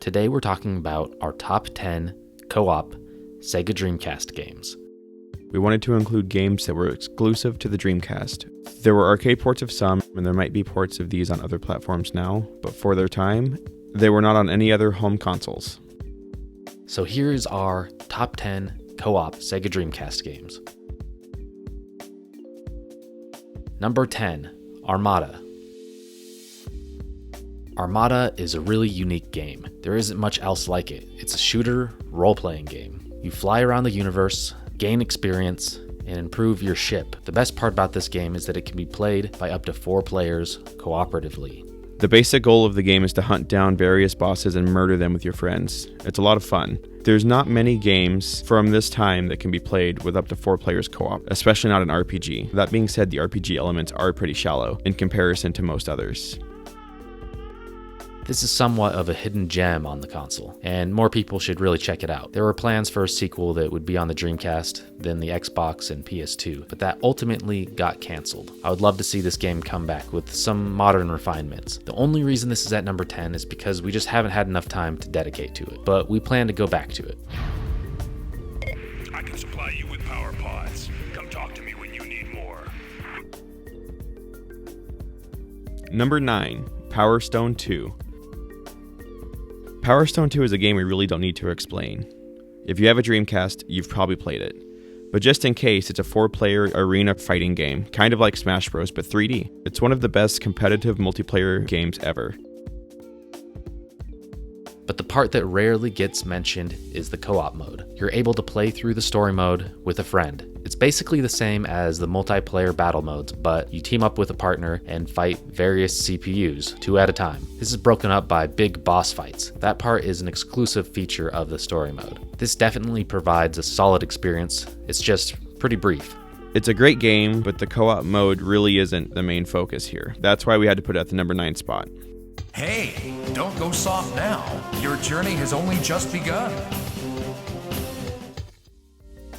Today we're talking about our top 10 co-op Sega Dreamcast games. We wanted to include games that were exclusive to the Dreamcast. There were arcade ports of some, and there might be ports of these on other platforms now, but for their time, they were not on any other home consoles. So here's our top 10 co-op Sega Dreamcast games. Number 10, Armada. Armada is a really unique game. There isn't much else like it. It's a shooter, role-playing game. You fly around the universe, gain experience, and improve your ship. The best part about this game is that it can be played by up to 4 players cooperatively. The basic goal of the game is to hunt down various bosses and murder them with your friends. It's a lot of fun. There's not many games from this time that can be played with up to 4 players co-op, especially not an RPG. That being said, the RPG elements are pretty shallow in comparison to most others. This is somewhat of a hidden gem on the console, and more people should really check it out. There were plans for a sequel that would be on the Dreamcast, then the Xbox and PS2, but that ultimately got canceled. I would love to see this game come back with some modern refinements. The only reason this is at number 10 is because we just haven't had enough time to dedicate to it, but we plan to go back to it. I can supply you with power pods. Come talk to me when you need more. Number 9, Power Stone 2. Power Stone 2 is a game we really don't need to explain. If you have a Dreamcast, you've probably played it. But just in case, it's a 4-player arena fighting game, kind of like Smash Bros, but 3D. It's one of the best competitive multiplayer games ever. But the part that rarely gets mentioned is the co-op mode. You're able to play through the story mode with a friend. It's basically the same as the multiplayer battle modes, but you team up with a partner and fight various CPUs, 2 at a time. This is broken up by big boss fights. That part is an exclusive feature of the story mode. This definitely provides a solid experience. It's just pretty brief. It's a great game, but the co-op mode really isn't the main focus here. That's why we had to put it at the number 9 spot. Hey, don't go soft now. Your journey has only just begun.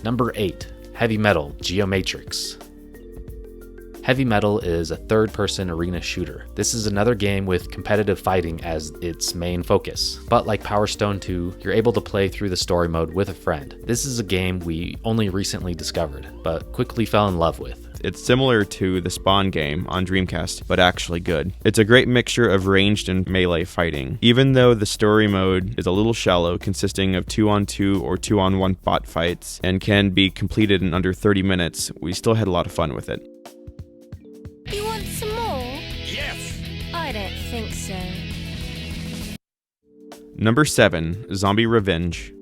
Number 8, Heavy Metal Geomatrix. Heavy Metal is a third-person arena shooter. This is another game with competitive fighting as its main focus. But like Power Stone 2, you're able to play through the story mode with a friend. This is a game we only recently discovered, but quickly fell in love with. It's similar to the Spawn game on Dreamcast, but actually good. It's a great mixture of ranged and melee fighting. Even though the story mode is a little shallow, consisting of 2-on-2 or 2-on-1 bot fights, and can be completed in under 30 minutes, we still had a lot of fun with it. You want some more? Yes! I don't think so. Number 7, Zombie Revenge.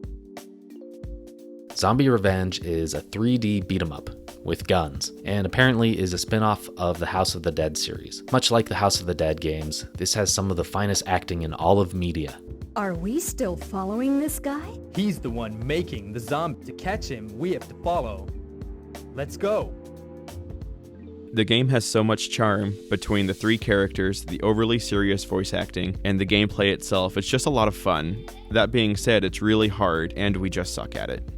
Zombie Revenge is a 3D beat-em-up with guns, and apparently is a spin-off of the House of the Dead series. Much like the House of the Dead games, this has some of the finest acting in all of media. Are we still following this guy? He's the one making the zombie. To catch him, we have to follow. Let's go. The game has so much charm between the 3 characters, the overly serious voice acting, and the gameplay itself. It's just a lot of fun. That being said, it's really hard, and we just suck at it.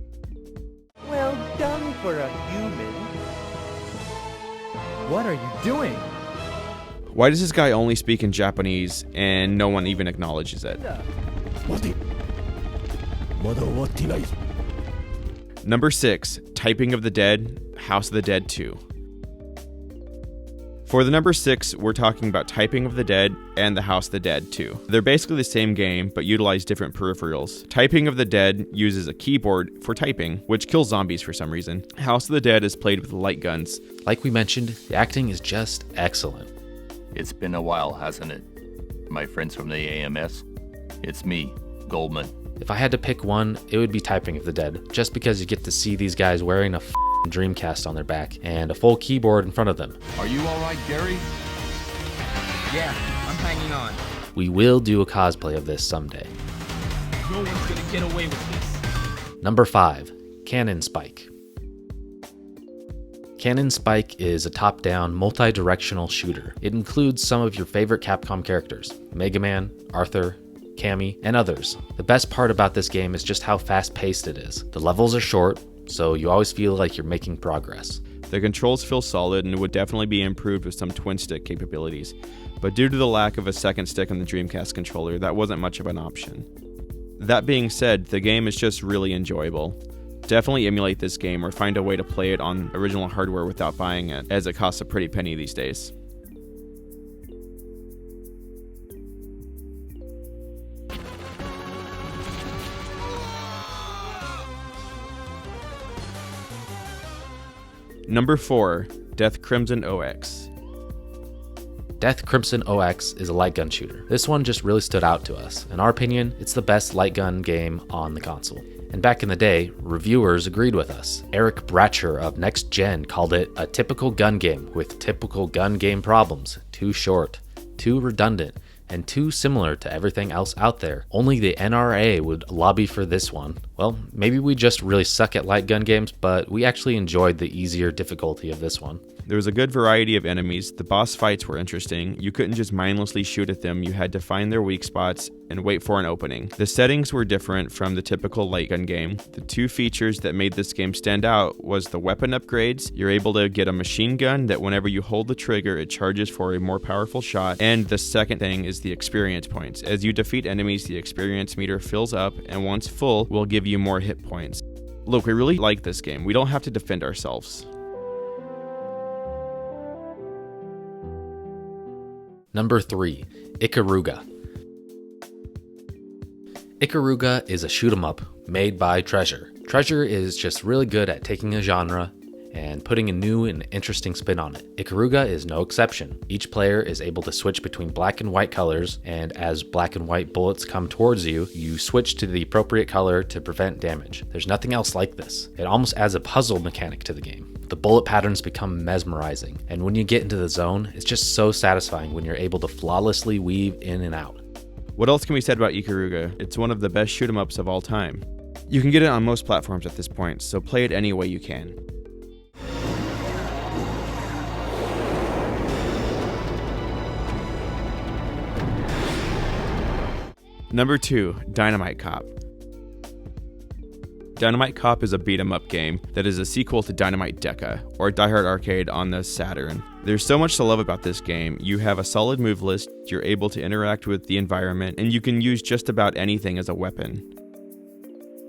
Well done for a human. What are you doing? Why does this guy only speak in Japanese, and no one even acknowledges it? Number 6, Typing of the Dead, House of the Dead 2. For the number 6, we're talking about Typing of the Dead and the House of the Dead 2. They're basically the same game, but utilize different peripherals. Typing of the Dead uses a keyboard for typing, which kills zombies for some reason. House of the Dead is played with light guns. Like we mentioned, the acting is just excellent. It's been a while, hasn't it? My friends from the AMS, it's me, Goldman. If I had to pick one, it would be Typing of the Dead, just because you get to see these guys wearing a Dreamcast on their back and a full keyboard in front of them. Are you all right, Gary? Yeah, I'm hanging on. We will do a cosplay of this someday. No one's gonna get away with this. Number 5, Cannon Spike. Cannon Spike is a top-down, multi-directional shooter. It includes some of your favorite Capcom characters, Mega Man, Arthur, Cammy, and others. The best part about this game is just how fast-paced it is. The levels are short, so you always feel like you're making progress. The controls feel solid and would definitely be improved with some twin stick capabilities, but due to the lack of a second stick on the Dreamcast controller, that wasn't much of an option. That being said, the game is just really enjoyable. Definitely emulate this game or find a way to play it on original hardware without buying it, as it costs a pretty penny these days. Number 4, Death Crimson OX. Death Crimson OX is a light gun shooter. This one just really stood out to us. In our opinion, it's the best light gun game on the console. And back in the day, reviewers agreed with us. Eric Bratcher of Next Gen called it a typical gun game with typical gun game problems. Too short, too redundant, and too similar to everything else out there. Only the NRA would lobby for this one. Well, maybe we just really suck at light gun games, but we actually enjoyed the easier difficulty of this one. There was a good variety of enemies. The boss fights were interesting. You couldn't just mindlessly shoot at them. You had to find their weak spots and wait for an opening. The settings were different from the typical light gun game. The two features that made this game stand out was the weapon upgrades. You're able to get a machine gun that whenever you hold the trigger, it charges for a more powerful shot. And the second thing is the experience points. As you defeat enemies, the experience meter fills up, and once full, will give you more hit points. Look, we really like this game. We don't have to defend ourselves. Number 3, Ikaruga. Ikaruga is a shoot 'em up made by Treasure. Treasure is just really good at taking a genre and putting a new and interesting spin on it. Ikaruga is no exception. Each player is able to switch between black and white colors, and as black and white bullets come towards you, you switch to the appropriate color to prevent damage. There's nothing else like this. It almost adds a puzzle mechanic to the game. The bullet patterns become mesmerizing, and when you get into the zone, it's just so satisfying when you're able to flawlessly weave in and out. What else can be said about Ikaruga? It's one of the best shoot 'em ups of all time. You can get it on most platforms at this point, so play it any way you can. Number 2, Dynamite Cop. Dynamite Cop is a beat-em-up game that is a sequel to Dynamite Deca, or Die Hard Arcade on the Saturn. There's so much to love about this game. You have a solid move list, you're able to interact with the environment, and you can use just about anything as a weapon.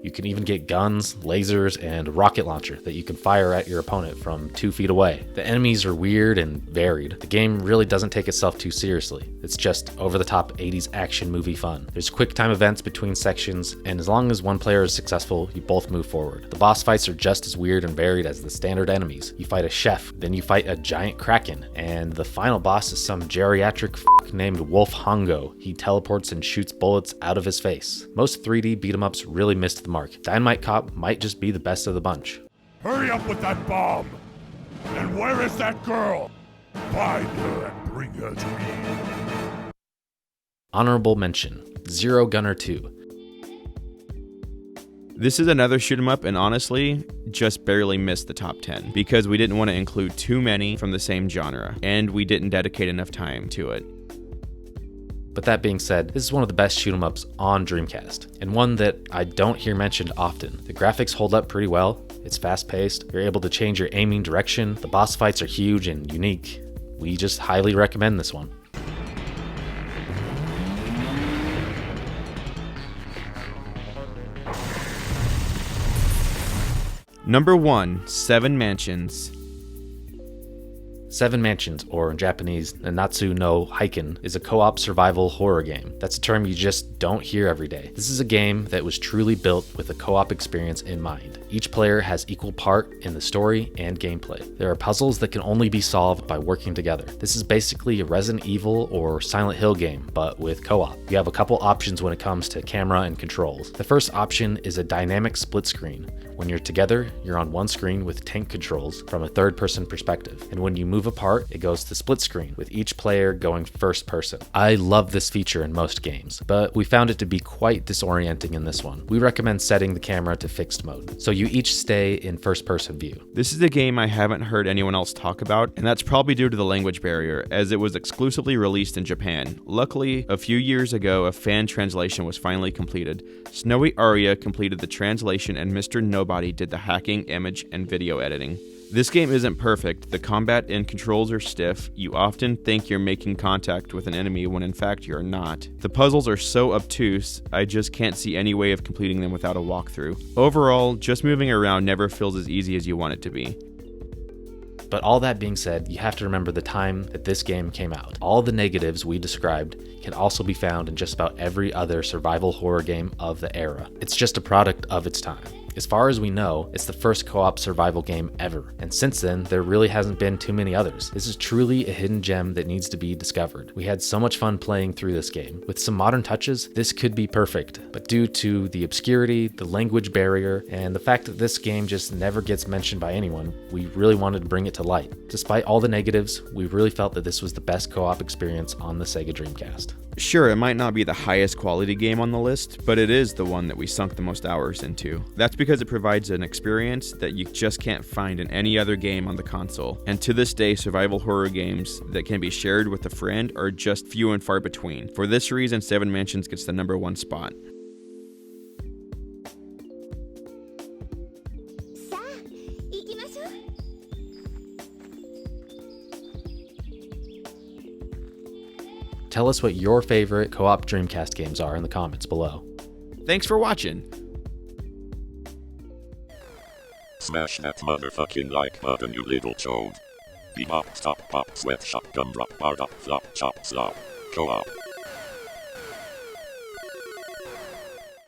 You can even get guns, lasers, and a rocket launcher that you can fire at your opponent from 2 feet away. The enemies are weird and varied. The game really doesn't take itself too seriously. It's just over-the-top 80s action movie fun. There's quick time events between sections, and as long as one player is successful, you both move forward. The boss fights are just as weird and varied as the standard enemies. You fight a chef, then you fight a giant kraken, and the final boss is some geriatric named Wolf Hongo. He teleports and shoots bullets out of his face. Most 3D beat-em-ups really missed the mark. Dynamite Cop might just be the best of the bunch. Hurry up with that bomb! And where is that girl? Find her and bring her to me. Honorable mention, Zero Gunner 2. This is another shoot 'em up, and honestly, just barely missed the top 10 because we didn't want to include too many from the same genre, and we didn't dedicate enough time to it. But that being said, this is one of the best shoot 'em ups on Dreamcast, and one that I don't hear mentioned often. The graphics hold up pretty well, it's fast paced, you're able to change your aiming direction, the boss fights are huge and unique. We just highly recommend this one. Number 1, 7 Mansions. 7 Mansions, or in Japanese, Nanatsu no Haiken, is a co-op survival horror game. That's a term you just don't hear every day. This is a game that was truly built with a co-op experience in mind. Each player has equal part in the story and gameplay. There are puzzles that can only be solved by working together. This is basically a Resident Evil or Silent Hill game, but with co-op. You have a couple options when it comes to camera and controls. The first option is a dynamic split screen. When you're together, you're on one screen with tank controls from a third-person perspective, and when you move apart, it goes to split screen, with each player going first person. I love this feature in most games, but we found it to be quite disorienting in this one. We recommend setting the camera to fixed mode, so you each stay in first-person view. This is a game I haven't heard anyone else talk about, and that's probably due to the language barrier, as it was exclusively released in Japan. Luckily, a few years ago, a fan translation was finally completed. Snowy Aria completed the translation, and Mr. Nobody did the hacking, image, and video editing. This game isn't perfect. The combat and controls are stiff. You often think you're making contact with an enemy when in fact you're not. The puzzles are so obtuse, I just can't see any way of completing them without a walkthrough. Overall, just moving around never feels as easy as you want it to be. But all that being said, you have to remember the time that this game came out. All the negatives we described can also be found in just about every other survival horror game of the era. It's just a product of its time. As far as we know, it's the first co-op survival game ever, and since then, there really hasn't been too many others. This is truly a hidden gem that needs to be discovered. We had so much fun playing through this game. With some modern touches, this could be perfect, but due to the obscurity, the language barrier, and the fact that this game just never gets mentioned by anyone, we really wanted to bring it to light. Despite all the negatives, we really felt that this was the best co-op experience on the Sega Dreamcast. Sure, it might not be the highest quality game on the list, but it is the one that we sunk the most hours into. That's because it provides an experience that you just can't find in any other game on the console. And to this day, survival horror games that can be shared with a friend are just few and far between. For this reason, Seven Mansions gets the #1 spot. Tell us what your favorite co-op Dreamcast games are in the comments below. Thanks for watching! Smash that motherfucking like button, you little toad. Bebop, stop, pop, sweat, shotgun, drop, bar, dop, flop, chop, slop. Co-op.